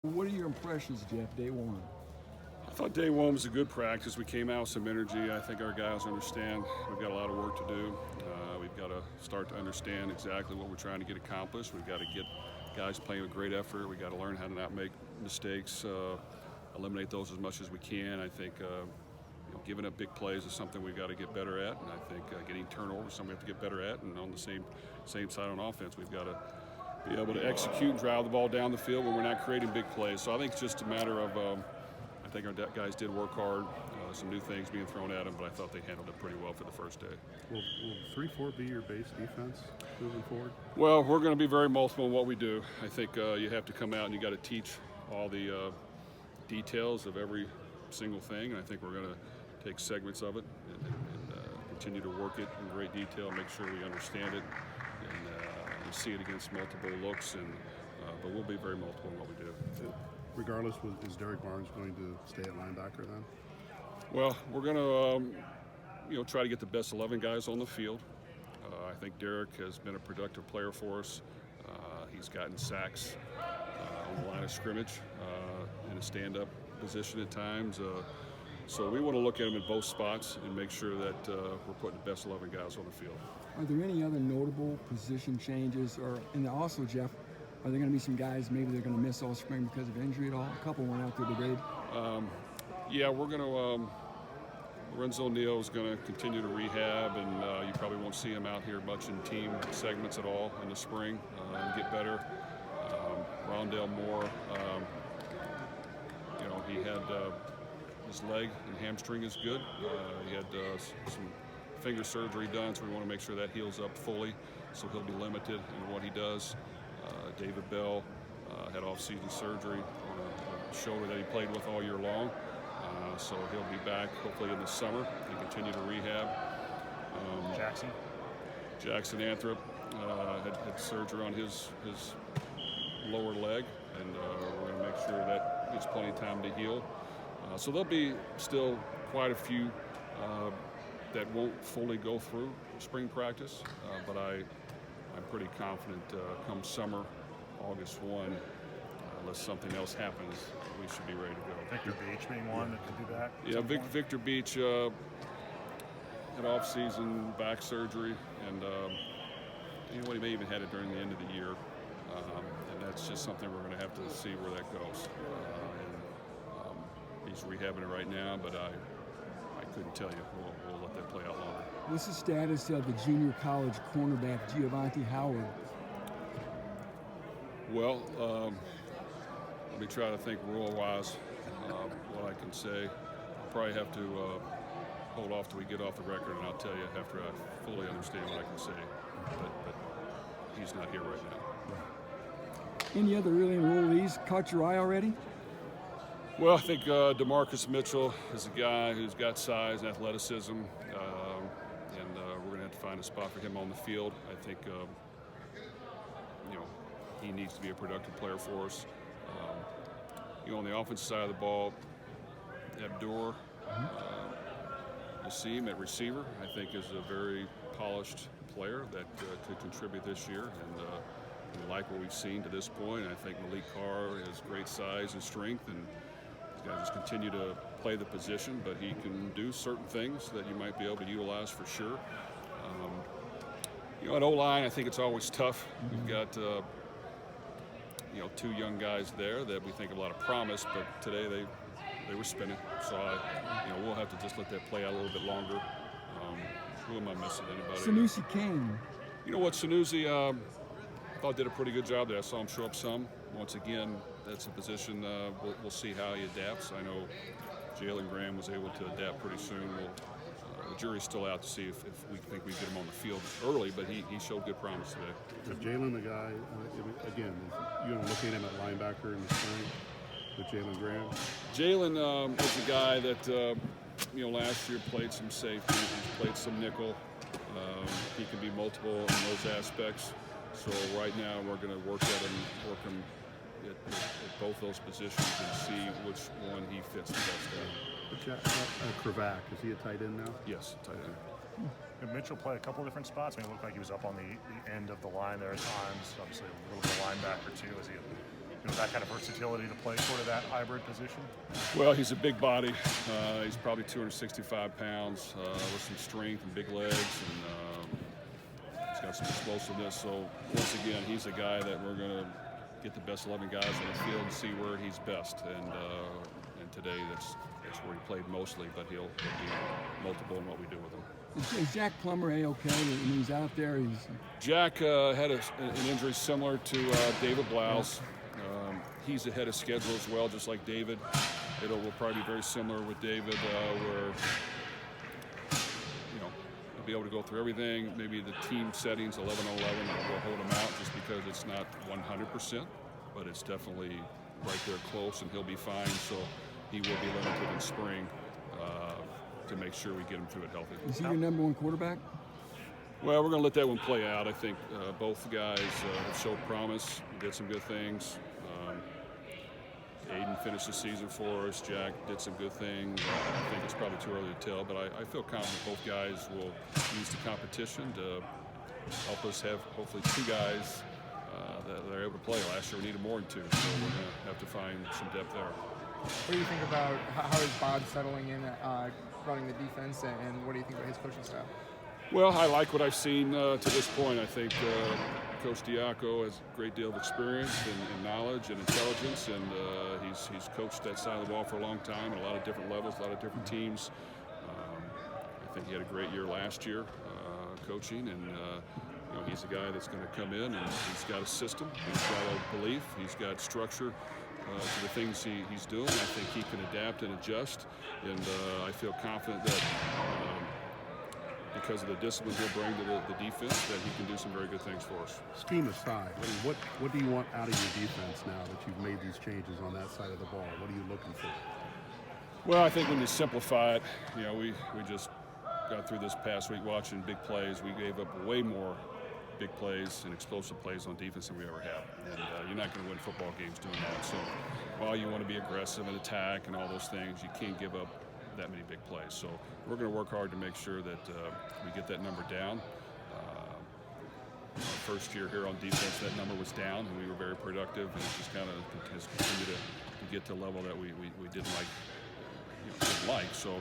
What are your impressions, Jeff, day one? I thought day one was a good practice. We came out with some energy. I think our guys understand we've got a lot of work to do. We've got to start to understand exactly what we're trying to get accomplished. We've got to get guys playing with great effort. We've got to learn how to not make mistakes, eliminate those as much as we can. I think giving up big plays is something we've got to get better at, and I think getting turnovers is something we have to get better at. And on the same side on offense, we've got to be able to execute and drive the ball down the field when we're not creating big plays. So I think it's just a matter of I think our guys did work hard, some new things being thrown at them, but I thought they handled it pretty well for the first day. Will 3-4 be your base defense moving forward? Well, we're going to be very multiple in what we do. I think you have to come out and you got to teach all the details of every single thing, and I think we're going to take segments of it and continue to work it in great detail, make sure we understand it, and see it against multiple looks, but we'll be very multiple in what we do. Regardless, is Derek Barnes going to stay at linebacker then? Well, we're going to try to get the best 11 guys on the field. I think Derek has been a productive player for us. He's gotten sacks on the line of scrimmage in a stand-up position at times. So we want to look at him in both spots and make sure that we're putting the best 11 guys on the field. Are there any other notable position changes? And also, Jeff, are there going to be some guys maybe they're going to miss all spring because of injury at all? A couple went out there today. Yeah, we're going to Lorenzo Neal is going to continue to rehab, and you probably won't see him out here much in team segments at all in the spring and get better. Rondell Moore, he had his leg and hamstring is good. He had some finger surgery done, so we want to make sure that heals up fully, so he'll be limited in what he does. David Bell had off-season surgery on a shoulder that he played with all year long, so he'll be back hopefully in the summer and continue to rehab. Jackson Anthrop had surgery on his lower leg, and we're going to make sure that he gets plenty of time to heal. So there'll be still quite a few that won't fully go through spring practice, but I'm pretty confident come summer, August 1, unless something else happens, we should be ready to go. Victor Beach being one that could be back? Yeah, Victor Beach had off-season back surgery, and he may even had it during the end of the year, and that's just something we're going to have to see where that goes. He's rehabbing it right now, but I couldn't tell you. We'll let that play out longer. What's the status of the junior college cornerback, Giovanni Howard? Well, let me try to think rule-wise what I can say. I'll probably have to hold off till we get off the record, and I'll tell you after I fully understand what I can say. But he's not here right now. Any other really enrollees caught your eye already? Well, I think DeMarcus Mitchell is a guy who's got size and athleticism, and we're going to have to find a spot for him on the field. I think he needs to be a productive player for us. On the offensive side of the ball, Abdur Yassim at receiver, I think is a very polished player that could contribute this year, and we like what we've seen to this point. I think Malik Carr has great size and strength, and he's got to just continue to play the position, but he can do certain things that you might be able to utilize for sure. At O-line, I think it's always tough. We've got two young guys there that we think have a lot of promise, but today they were spinning. So we'll have to just let that play out a little bit longer. Who am I missing? Anybody? Sanusi Kane. You know what, Sanusi, I thought did a pretty good job there. I saw him show up some. Once again, that's a position we'll see how he adapts. I know Jalen Graham was able to adapt pretty soon. The jury's still out to see if we think we get him on the field early, but he showed good promise today. Is Jalen the guy, again, you don't look at him at linebacker in the spring with Jalen Graham? Jalen is a guy that, last year played some safety, he's played some nickel. He can be multiple in those aspects. So right now we're going to work him at both those positions and see which one he fits the best at. Kravac, is he a tight end now? Yes, tight end. Did Mitchell play a couple different spots? I mean, it looked like he was up on the end of the line there at times. Obviously, a little bit of linebacker too. Is he with that kind of versatility to play sort of that hybrid position? Well, he's a big body. He's probably 265 pounds with some strength and big legs, and he's got some explosiveness. So once again, he's a guy that we're going to get the best 11 guys on the field and see where he's best. And today, that's where he played mostly, but he'll be multiple in what we do with him. Is Jack Plummer A-okay? When he's out there, Jack had an injury similar to David Blouse. He's ahead of schedule as well, just like David. Will probably be very similar with David, where he'll be able to go through everything. Maybe the team settings 11-11 will hold him out just because it's not 100%, but it's definitely right there close, and he'll be fine. So he will be limited in spring to make sure we get him through it healthy. is he your number one quarterback? Well, we're going to let that one play out. I think both guys have showed promise, did some good things. Aiden finished the season for us. Jack did some good things. I think it's probably too early to tell, but I feel confident both guys will use the competition to help us have hopefully two guys that are able to play. Last year we needed more than two, so we're going to have to find some depth there. What do you think about how is Bob settling in, running the defense, and what do you think about his coaching style? Well, I like what I've seen to this point. I think Coach Diaco has a great deal of experience and knowledge and intelligence, and he's coached that side of the ball for a long time at a lot of different levels, a lot of different teams. I think he had a great year last year coaching, and he's a guy that's going to come in, and he's got a system, he's got a belief, he's got structure to the things he's doing. I think he can adapt and adjust, and I feel confident that because of the discipline he'll bring to the defense, that he can do some very good things for us. Scheme aside, what do you want out of your defense now that you've made these changes on that side of the ball? What are you looking for? Well, I think when you simplify it, we just got through this past week watching big plays. We gave up way more big plays and explosive plays on defense than we ever have. And you're not going to win football games doing that. So while you want to be aggressive and attack and all those things, you can't give up that many big plays. So we're going to work hard to make sure that we get that number down. Our first year here on defense, that number was down, and we were very productive, and it just kind of has continued to get to a level that we didn't like. So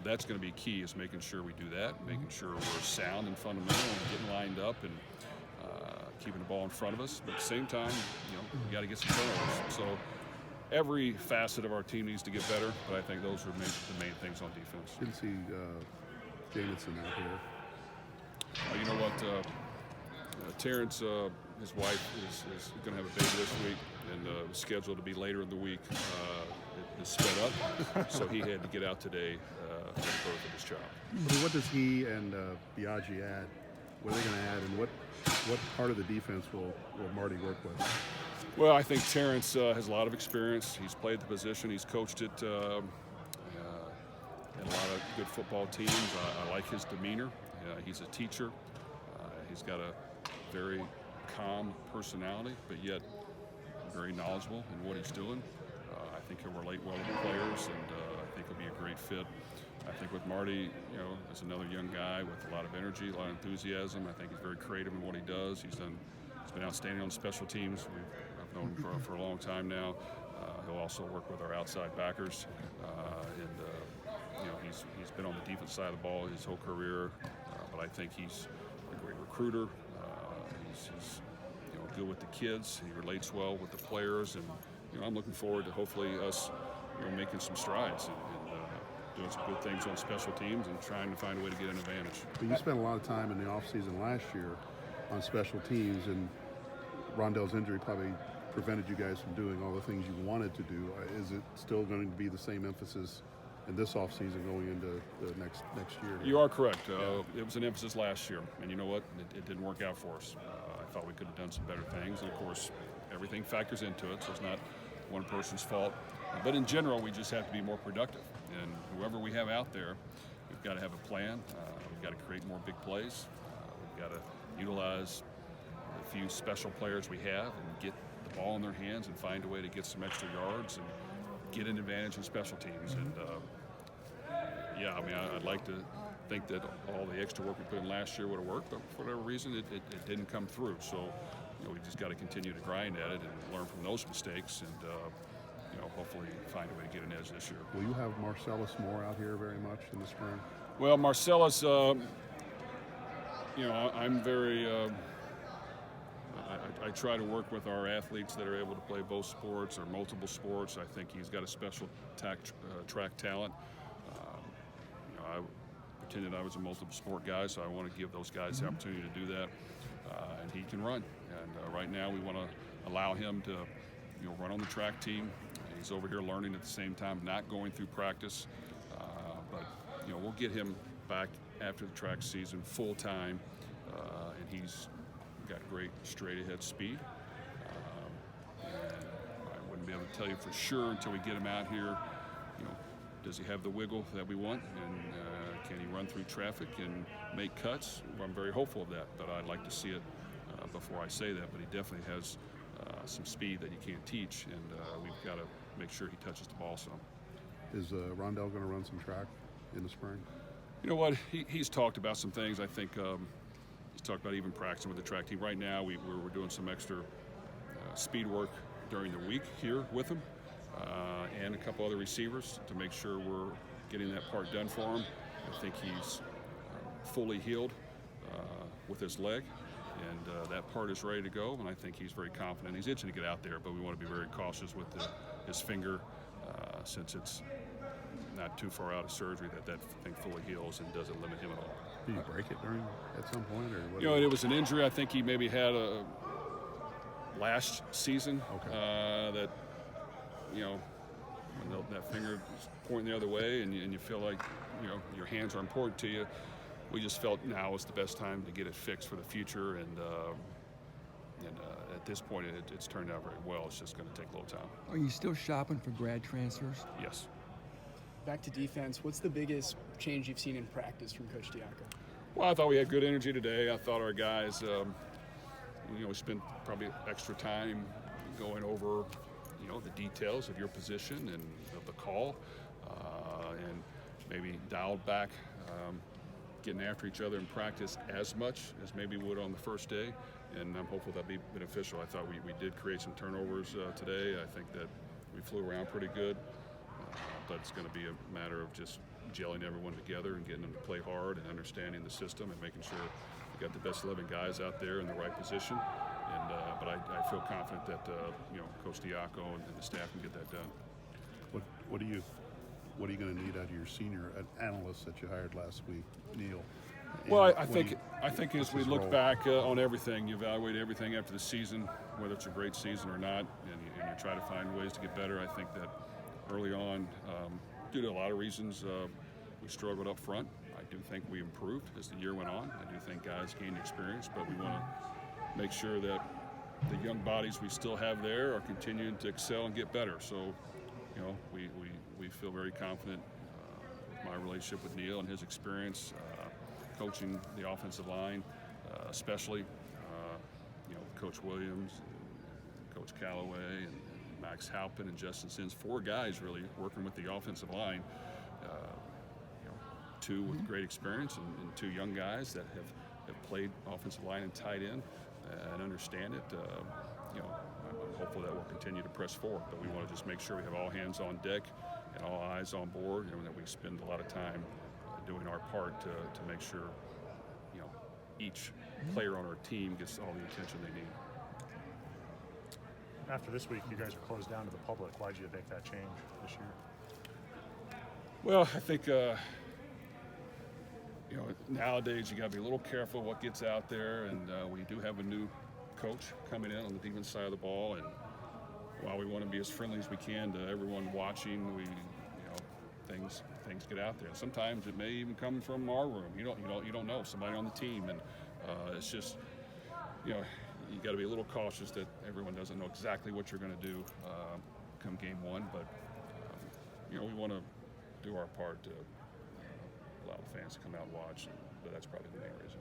that's going to be key, is making sure we do that, making sure we're sound and fundamental and getting lined up and keeping the ball in front of us. But at the same time, we got to get some turnovers. So every facet of our team needs to get better, but I think those are the main things on defense. Didn't see Jamison out here. You know what? Terrence, his wife, is going to have a baby this week, and was scheduled to be later in the week. It sped up, so he had to get out today for the birth of his child. What does he and Biaggi add? What are they going to add, and what part of the defense will Marty work with? Well, I think Terrence has a lot of experience. He's played the position. He's coached it at a lot of good football teams. I like his demeanor. He's a teacher. He's got a very calm personality, but yet very knowledgeable in what he's doing. I think he'll relate well with the players, and I think he'll be a great fit. I think with Marty, as another young guy with a lot of energy, a lot of enthusiasm. I think he's very creative in what he does. He's been outstanding on special teams. I've known him for a long time now. He'll also work with our outside backers, and he's been on the defense side of the ball his whole career. But I think he's a great recruiter. He's good with the kids. He relates well with the players, and I'm looking forward to hopefully us making some strides and doing some good things on special teams and trying to find a way to get an advantage. But you spent a lot of time in the offseason last year on special teams, and Rondell's injury probably prevented you guys from doing all the things you wanted to do. Is it still going to be the same emphasis in this offseason going into the next year? You are correct. It was an emphasis last year, and you know what? It didn't work out for us. I thought we could have done some better things, and of course, everything factors into it, so it's not one person's fault. But in general, we just have to be more productive, and whoever we have out there, we've got to have a plan. We've got to create more big plays. We've got to utilize the few special players we have and get the ball in their hands and find a way to get some extra yards and get an advantage in special teams. And I'd like to think that all the extra work we put in last year would have worked, but for whatever reason, it didn't come through. So we just got to continue to grind at it and learn from those mistakes, and hopefully find a way to get an edge this year. Will you have Marcellus Moore out here very much in the spring? Well, Marcellus, I'm very. I try to work with our athletes that are able to play both sports or multiple sports. I think he's got a special track talent. I pretended I was a multiple sport guy, so I want to give those guys the opportunity to do that. And he can run. And right now we want to allow him to run on the track team. He's over here learning at the same time, not going through practice. But we'll get him back after the track season full time, and he's got great straight ahead speed. And I wouldn't be able to tell you for sure until we get him out here. Does he have the wiggle that we want, and can he run through traffic and make cuts? Well, I'm very hopeful of that, but I'd like to see it before I say that. But he definitely has some speed that you can't teach, and we've got to make sure he touches the ball some. Is Rondell going to run some track in the spring? You know what? He's talked about some things. I think he's talked about even practicing with the track team. Right now, we're doing some extra speed work during the week here with him, and a couple other receivers to make sure we're getting that part done for him. I think he's fully healed with his leg, and that part is ready to go, and I think he's very confident. He's itching to get out there, but we want to be very cautious with his finger since it's not too far out of surgery that thing fully heals and doesn't limit him at all. Did he break it at some point, or what? It was an injury. I think he maybe had a last season. Okay. That when that finger is pointing the other way, and you feel like your hands are important to you. We just felt now was the best time to get it fixed for the future, and at this point it's turned out very well. It's just going to take a little time. Are you still shopping for grad transfers? Yes. Back to defense, what's the biggest change you've seen in practice from Coach Diaco? Well, I thought we had good energy today. I thought our guys, we spent probably extra time going over, the details of your position and of the call, and maybe dialed back getting after each other in practice as much as maybe we would on the first day, and I'm hopeful that'll be beneficial. I thought we did create some turnovers today. I think that we flew around pretty good, but it's going to be a matter of just gelling everyone together and getting them to play hard and understanding the system and making sure we got the best 11 guys out there in the right position. And but I feel confident that Coach Diaco and the staff can get that done. What are you going to need out of your senior analysts that you hired last week, Neil? Well, I think as we look role? back on everything, you evaluate everything after the season, whether it's a great season or not, and you try to find ways to get better. I think that early on, due to a lot of reasons, we struggled up front. I do think we improved as the year went on. I do think guys gained experience, but we want to make sure that the young bodies we still have there are continuing to excel and get better. So, we feel very confident with my relationship with Neil and his experience coaching the offensive line, especially Coach Williams, and Coach Callaway, and Max Halpin and Justin Sims, 4 guys really working with the offensive line. 2 with great experience and 2 young guys that have played offensive line and tight end and understand it. I'm hopeful that we'll continue to press forward, but we want to just make sure we have all hands on deck and all eyes on board, and that we spend a lot of time doing our part to make sure each player on our team gets all the attention they need. After this week, you guys are closed down to the public. Why did you make that change this year? Well, I think nowadays you got to be a little careful what gets out there, and we do have a new coach coming in on the defense side of the ball, and while we want to be as friendly as we can to everyone watching, things get out there. Sometimes it may even come from our room. You don't know, somebody on the team, and it's just you got to be a little cautious that everyone doesn't know exactly what you're going to do come game 1, but we want to do our part to allow the fans to come out and watch, but that's probably the main reason.